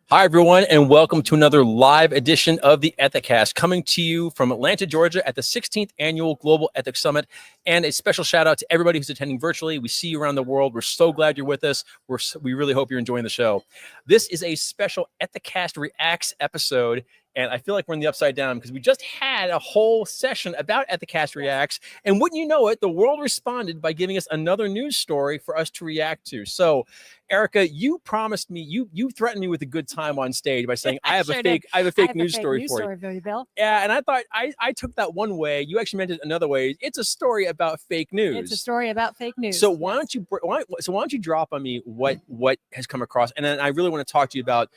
Hi, everyone, and welcome to another live edition of the Ethicast, coming to you from Atlanta, Georgia at the 16th Annual Global Ethics Summit. And a special shout out to everybody who's attending virtually. We see you around the world. We're so glad you're with us. We really hope you're enjoying the show. This is a special Ethicast Reacts episode. And I feel like we're in the upside down because we just had a whole session about Ethicast Reacts. And wouldn't you know it, the world responded by giving us another news story for us to react to. So, Erica, you promised me, you threatened me with a good time on stage by saying, I have a fake news story for you. Bill. Yeah, and I thought I took that one way. You actually meant it another way. It's a story about fake news. It's a story about fake news. So why don't you drop on me what has come across, and then I really want to talk to you about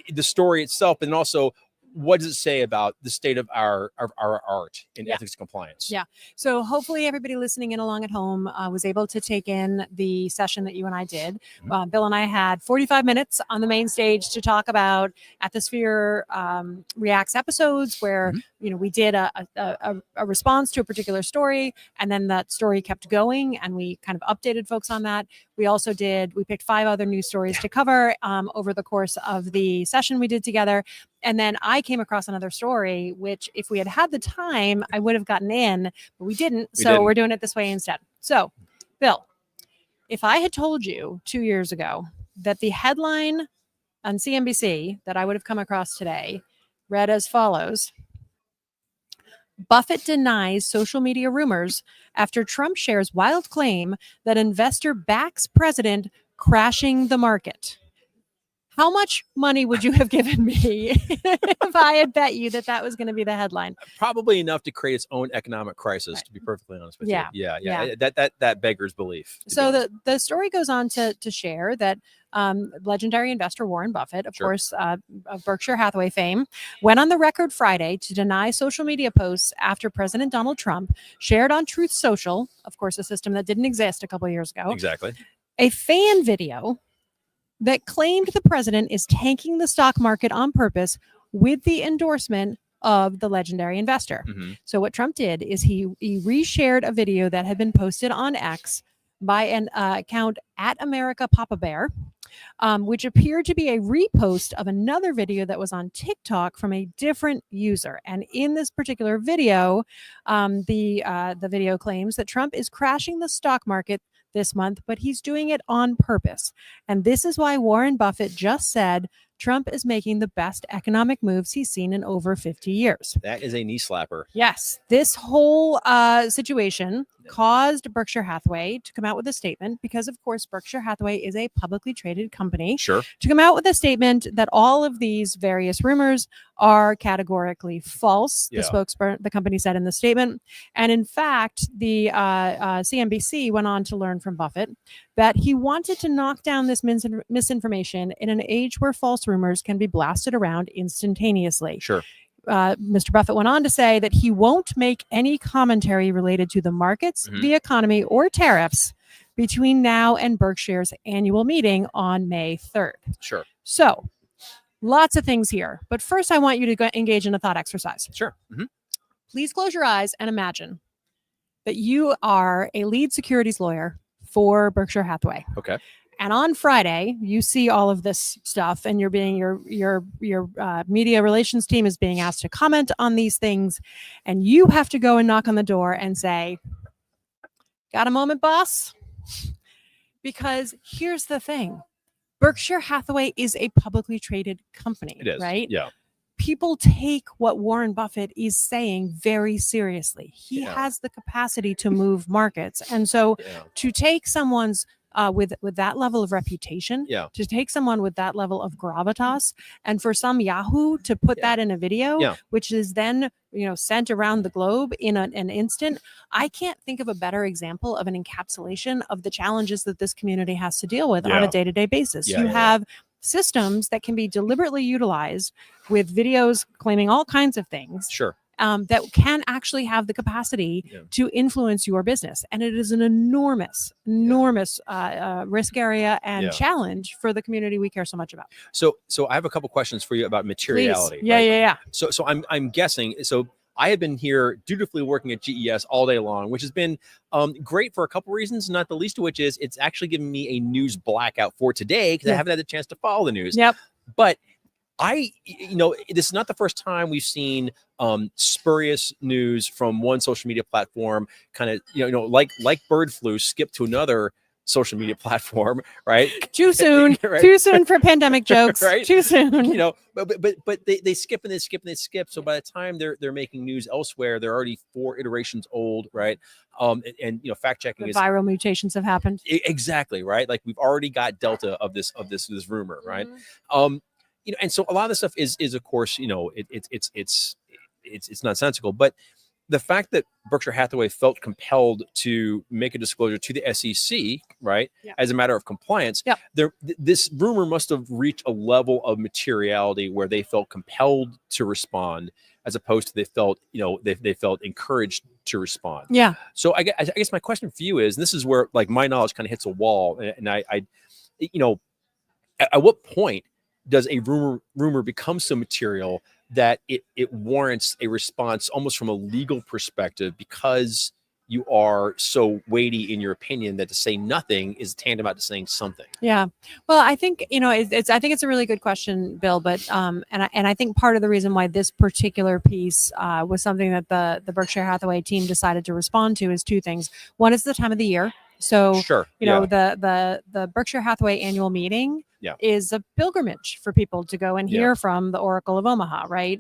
the story itself, and also what does it say about the state of our art in ethics and compliance? Yeah. So hopefully everybody listening in along at home was able to take in the session that you and I did. Mm-hmm. Bill and I had 45 minutes on the main stage to talk about Ethisphere Reacts episodes where, we did a response to a particular story, and then that story kept going, and we kind of updated folks on that. We picked 5 other news stories to cover over the course of the session we did together. And then I came across another story, which if we had had the time, I would have gotten in, but we didn't. We're doing it this way instead. So, Bill, if I had told you 2 years ago that the headline on CNBC that I would have come across today read as follows: Buffett denies social media rumors after Trump shares wild claim that investor backs president crashing the market. How much money would you have given me if I had bet you that was going to be the headline? Probably enough to create its own economic crisis, right, to be perfectly honest with you. Yeah. That beggars belief. So the story goes on to share that legendary investor Warren Buffett, of course, of Berkshire Hathaway fame, went on the record Friday to deny social media posts after President Donald Trump shared on Truth Social, of course, a system that didn't exist a couple of years ago, exactly, a fan video that claimed the president is tanking the stock market on purpose with the endorsement of the legendary investor. Mm-hmm. So what Trump did is he reshared a video that had been posted on X by an account at America Papa Bear, which appeared to be a repost of another video that was on TikTok from a different user. And in this particular video, the video claims that Trump is crashing the stock market this month, but he's doing it on purpose. And this is why Warren Buffett just said Trump is making the best economic moves he's seen in over 50 years. That is a knee slapper. Yes. This whole situation caused Berkshire Hathaway to come out with a statement because, of course, Berkshire Hathaway is a publicly traded company. Sure. To come out with a statement that all of these various rumors are categorically false, the company said in the statement. And in fact, the CNBC went on to learn from Buffett that he wanted to knock down this misinformation in an age where false rumors can be blasted around instantaneously. Sure. Mr. Buffett went on to say that he won't make any commentary related to the markets, the economy, or tariffs between now and Berkshire's annual meeting on May 3rd. Sure. So, lots of things here. But first, I want you to engage in a thought exercise. Sure. Mm-hmm. Please close your eyes and imagine that you are a lead securities lawyer for Berkshire Hathaway. Okay. And on Friday, you see all of this stuff, and you're being your media relations team is being asked to comment on these things, and you have to go and knock on the door and say, "Got a moment, boss?" Because here's the thing: Berkshire Hathaway is a publicly traded company. It is, right? Yeah. People take what Warren Buffett is saying very seriously. He has the capacity to move markets, and so to take someone's with that level of reputation, to take someone with that level of gravitas, and for some Yahoo to put that in a video, which is then sent around the globe in an instant, I can't think of a better example of an encapsulation of the challenges that this community has to deal with on a day-to-day basis. You have systems that can be deliberately utilized with videos claiming all kinds of things. Sure. That can actually have the capacity to influence your business. And it is an enormous risk area and challenge for the community we care so much about. So I have a couple questions for you about materiality. Please. Yeah. So I'm guessing, so I have been here dutifully working at GES all day long, which has been great for a couple reasons, not the least of which is it's actually given me a news blackout for today because I haven't had the chance to follow the news. Yep. But This is not the first time we've seen spurious news from one social media platform kind of, like bird flu, skip to another social media platform, right? Too soon. Right? Too soon for pandemic jokes. Right? Too soon. But they skip and they skip and they skip. So by the time they're making news elsewhere, they're already 4 iterations old, right? And fact checking The is viral mutations have happened. exactly right. Like we've already got Delta of this rumor, right? Mm-hmm. And so a lot of this stuff is of course, it's nonsensical, but the fact that Berkshire Hathaway felt compelled to make a disclosure to the SEC, right, as a matter of compliance, this rumor must have reached a level of materiality where they felt compelled to respond, as opposed to they felt encouraged to respond. Yeah. So I guess my question for you is, and this is where like my knowledge kind of hits a wall, and I at what point does a rumor become so material that it warrants a response almost from a legal perspective, because you are so weighty in your opinion that to say nothing is tantamount to saying something? Yeah. Well, I think, I think it's a really good question, Bill, but, and I think part of the reason why this particular piece was something that the Berkshire Hathaway team decided to respond to is 2 things. One is the time of the year. So, sure. The Berkshire Hathaway annual meeting is a pilgrimage for people to go and hear from the Oracle of Omaha, right?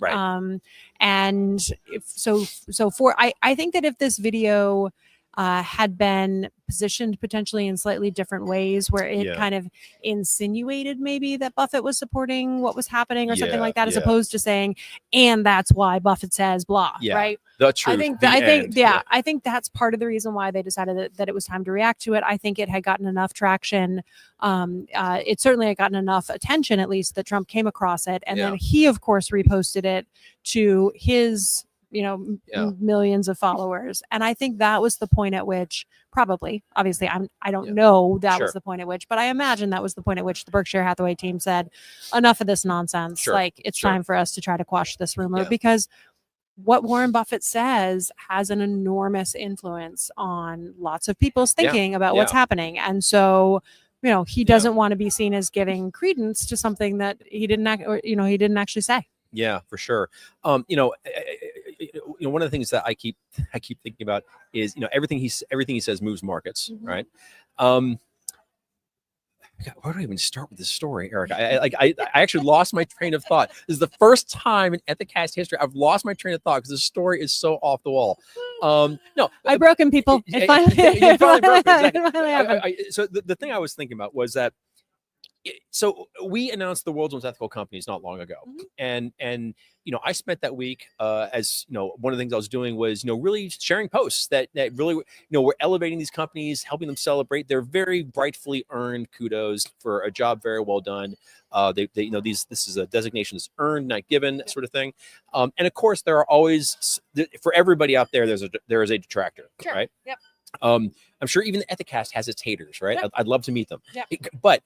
And I think that if this video had been positioned potentially in slightly different ways, where it kind of insinuated maybe that Buffett was supporting what was happening or something like that, as opposed to saying, and that's why Buffett says blah, right? The truth. I think that's part of the reason why they decided that it was time to react to it. I think it had gotten enough traction. It certainly had gotten enough attention, at least, that Trump came across it. And then he, of course, reposted it to his millions of followers. And I think that was the point at which, probably, obviously, I don't know that was the point at which, but I imagine that was the point at which the Berkshire Hathaway team said, enough of this nonsense. Like, it's time for us to try to quash this rumor, because what Warren Buffett says has an enormous influence on lots of people's thinking about what's happening. And so, he doesn't want to be seen as giving credence to something that he didn't actually say. Yeah, for sure. One of the things that I keep thinking about is, everything he says moves markets, right? God, where do I even start with this story, Eric? I actually lost my train of thought. This is the first time in Ethicast history I've lost my train of thought because the story is so off the wall. No, I've broken people. It finally broke. Exactly. It finally happened. So the thing I was thinking about was that. So we announced the world's most ethical companies not long ago, and I spent that week as one of the things I was doing was really sharing posts that really we're elevating these companies, helping them celebrate their very rightfully earned kudos for a job very well done. This is a designation that's earned, not given, sort of thing. And of course, there are always, for everybody out there, there is a detractor, right? Yep. I'm sure even the Ethicast has its haters, right? Yep. I'd love to meet them. Yep. But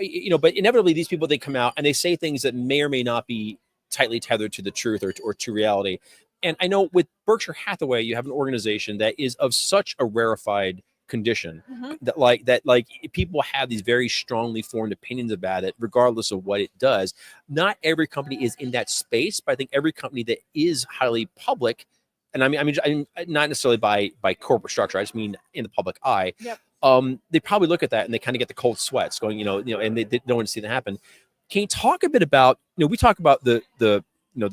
inevitably these people, they come out and they say things that may or may not be tightly tethered to the truth or to reality. And I know with Berkshire Hathaway, you have an organization that is of such a rarefied condition that people have these very strongly formed opinions about it, regardless of what it does. Not every company is in that space, but I think every company that is highly public, and I mean, not necessarily by corporate structure, I just mean in the public eye. Yep. They probably look at that and they kind of get the cold sweats going, and they don't want to see that happen. Can you talk a bit about, we talk about the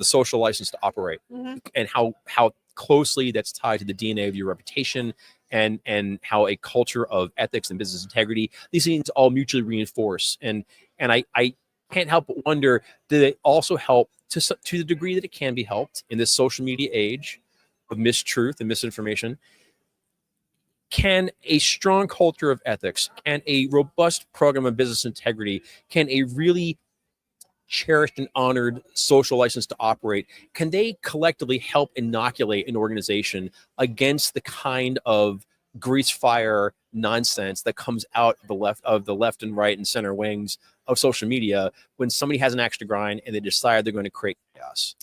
social license to operate and how closely that's tied to the DNA of your reputation and how a culture of ethics and business integrity, these things all mutually reinforce. And I can't help but wonder, do they also help to the degree that it can be helped in this social media age of mistruth and misinformation? Can a strong culture of ethics and a robust program of business integrity, can a really cherished and honored social license to operate, can they collectively help inoculate an organization against the kind of grease fire nonsense that comes out of the left and right and center wings of social media when somebody has an axe to grind and they decide they're going to create chaos?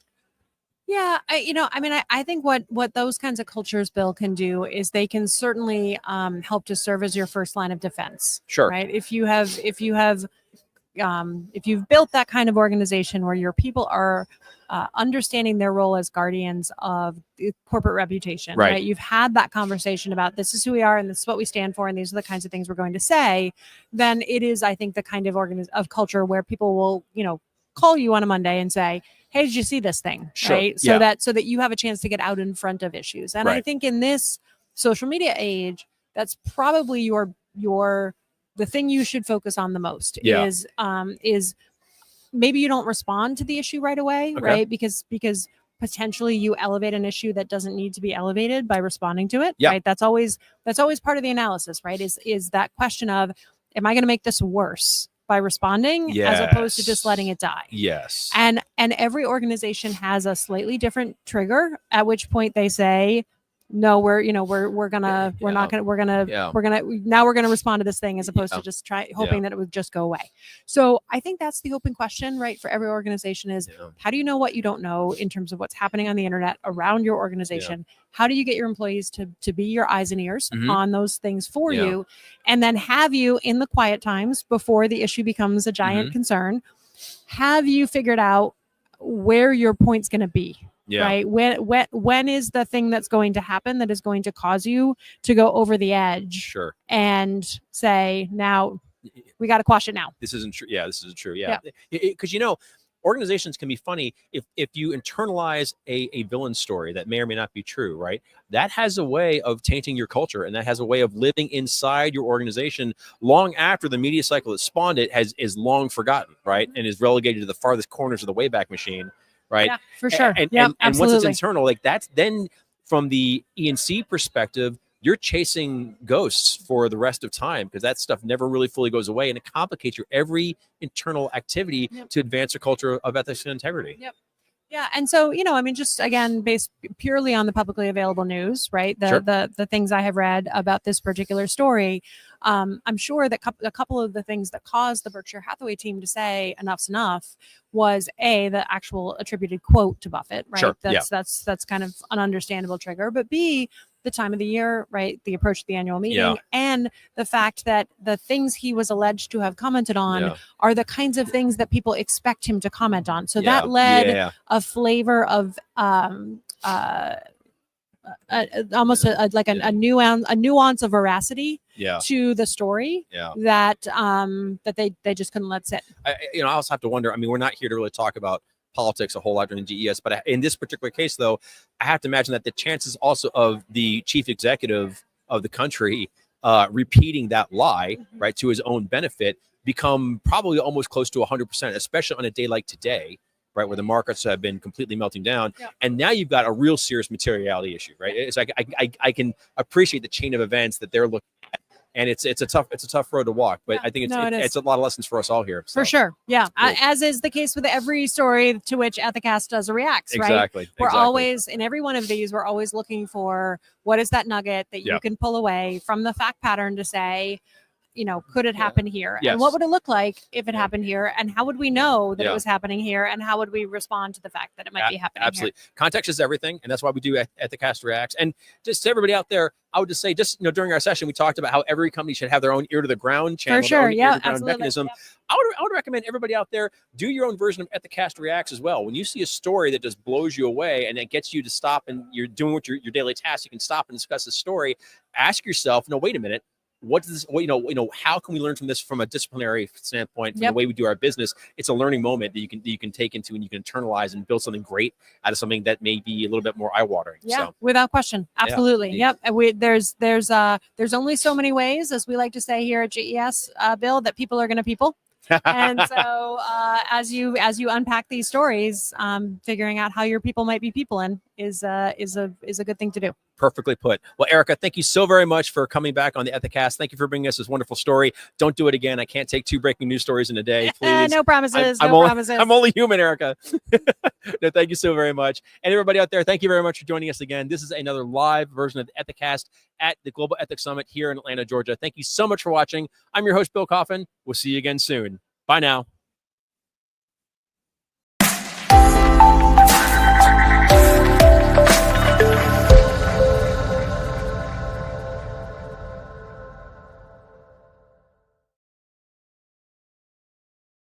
Yeah, I think what those kinds of cultures, Bill, can do is they can certainly help to serve as your first line of defense. Sure. Right. If you have if you've built that kind of organization where your people are understanding their role as guardians of the corporate reputation, right? You've had that conversation about this is who we are and this is what we stand for and these are the kinds of things we're going to say, then it is, I think, the kind of culture where people will, call you on a Monday and say, hey, did you see this thing? Sure. Right. So that you have a chance to get out in front of issues. And I think in this social media age, that's probably the thing you should focus on the most is maybe you don't respond to the issue right away, right? Because potentially you elevate an issue that doesn't need to be elevated by responding to it, right? That's always part of the analysis, right? Is that question of, am I going to make this worse by responding as opposed to just letting it die? Yes. And every organization has a slightly different trigger at which point they say, no, we're gonna respond to this thing as opposed to just hoping that it would just go away. So I think that's the open question, right, for every organization is how do you know what you don't know in terms of what's happening on the internet around your organization? How do you get your employees to be your eyes and ears on those things for you? And then have you, in the quiet times before the issue becomes a giant concern, have you figured out where your point's going to be? Right. When is the thing that's going to happen that is going to cause you to go over the edge? Sure. And say, now we got to quash it now. This isn't true. Yeah, this isn't true. Yeah. Because, organizations can be funny if you internalize a villain story that may or may not be true, right? That has a way of tainting your culture, and that has a way of living inside your organization long after the media cycle that spawned it is long forgotten, right? And is relegated to the farthest corners of the Wayback Machine. Right. Yeah, for sure. And once it's internal, like that's then from the E&C perspective, you're chasing ghosts for the rest of time because that stuff never really fully goes away. And it complicates your every internal activity to advance a culture of ethics and integrity. Yep. Yeah. And so, just again, based purely on the publicly available news, right? The things I have read about this particular story, I'm sure that a couple of the things that caused the Berkshire Hathaway team to say enough's enough was the actual attributed quote to Buffett, right? Sure. That's kind of an understandable trigger, but B, the time of the year, right? The approach to the annual meeting and the fact that the things he was alleged to have commented on are the kinds of things that people expect him to comment on. So that led a flavor of almost a nuance of veracity to the story that they just couldn't let sit. I also have to wonder, we're not here to really talk about politics a whole lot during GES, but in this particular case, though, I have to imagine that the chances also of the chief executive of the country repeating that lie, right, to his own benefit become probably almost close to 100%, especially on a day like today, right, where the markets have been completely melting down. And now you've got a real serious materiality issue, right? It's like I can appreciate the chain of events that they're looking at. And it's a tough road to walk, but I think it's a lot of lessons for us all here. So. For sure. Yeah. As is the case with every story to which Ethicast does a reacts, right? Exactly. We're always, in every one of these, we're always looking for what is that nugget that you can pull away from the fact pattern to say, could it happen here? Yes. And what would it look like if it happened here? And how would we know that it was happening here? And how would we respond to the fact that it might be happening Absolutely. Here? Context is everything. And that's why we do Ethicast Reacts. And just to everybody out there, I would just say, during our session, we talked about how every company should have their own ear to the ground channel, for sure. ear to the ground mechanism. I would recommend everybody out there do your own version of Ethicast Reacts as well. When you see a story that just blows you away and it gets you to stop and you're doing your daily task, you can stop and discuss the story. Ask yourself, no, wait a minute. What does how can we learn from this from a disciplinary standpoint, from the way we do our business? It's a learning moment that you can take into and you can internalize and build something great out of something that may be a little bit more eye-watering. Yeah, so, without question. Absolutely. Yep. There's only so many ways, as we like to say here at GES, Bill, that people are going to people. And so as you unpack these stories, figuring out how your people might be people in is a good thing to do. Perfectly put. Well, Erica, thank you so very much for coming back on the Ethicast. Thank you for bringing us this wonderful story. Don't do it again. I can't take 2 breaking news stories in a day. Please. No promises. Promises. I'm only human, Erica. No, thank you so very much. And everybody out there, thank you very much for joining us again. This is another live version of the Ethicast at the Global Ethics Summit here in Atlanta, Georgia. Thank you so much for watching. I'm your host, Bill Coffin. We'll see you again soon. Bye now.